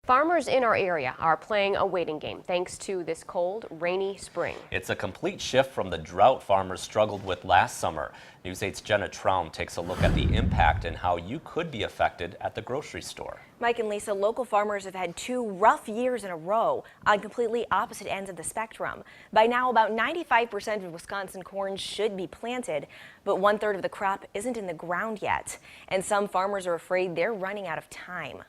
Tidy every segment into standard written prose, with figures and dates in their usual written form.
Farmers in our area are playing a waiting game thanks to this cold, rainy spring. It's a complete shift from the drought farmers struggled with last summer. News 8's Jenna Traum takes a look at the impact and how you could be affected at the grocery store. Mike and Lisa, local farmers have had 2 rough years in a row on completely opposite ends of the spectrum. By now, about 95% of Wisconsin corn should be planted, but 1/3 of the crop isn't in the ground yet. And some farmers are afraid they're running out of time.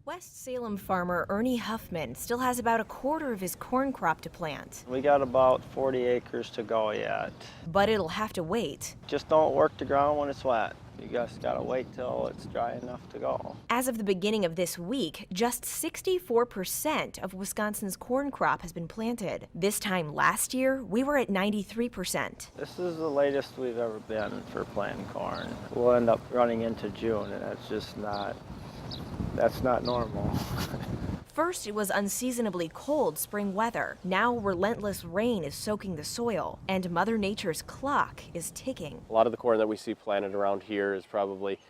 West Salem farmer Ernie Huffman still has about 1/4 of his corn crop to plant. We got about 40 acres to go yet. But it'll have to wait. Just don't work the ground when it's wet. You just gotta wait till it's dry enough to go. As of the beginning of this week, just 64% of Wisconsin's corn crop has been planted. This time last year, we were at 93%. This is the latest we've ever been for planting corn. We'll end up running into June, and that's not normal. First, it was unseasonably cold spring weather. Now, relentless rain is soaking the soil, and Mother Nature's clock is ticking. A lot of the corn that we see planted around here is probably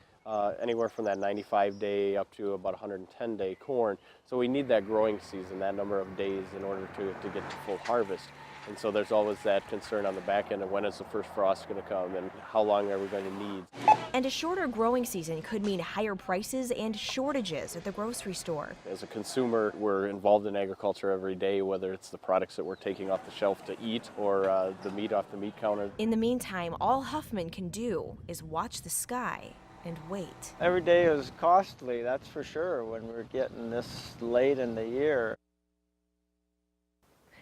anywhere from that 95-day up to about 110-day corn. So we need that growing season, that number of days, in order to get to full harvest. And so there's always that concern on the back end of when is the first frost going to come and how long are we going to need. And a shorter growing season could mean higher prices and shortages at the grocery store. As a consumer, we're involved in agriculture every day, whether it's the products that we're taking off the shelf to eat or the meat off the meat counter. In the meantime, all Huffman can do is watch the sky and wait. Every day is costly, that's for sure, when we're getting this late in the year.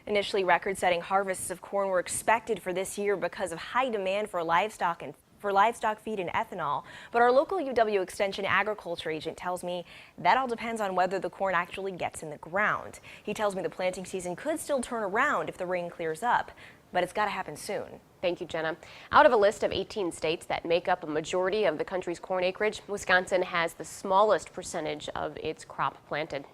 Initially, record-setting harvests of corn were expected for this year because of high demand for livestock feed and ethanol. But our local UW Extension agriculture agent tells me that all depends on whether the corn actually gets in the ground. He tells me the planting season could still turn around if the rain clears up, but it's got to happen soon. Thank you, Jenna. Out of a list of 18 states that make up a majority of the country's corn acreage, Wisconsin has the smallest percentage of its crop planted.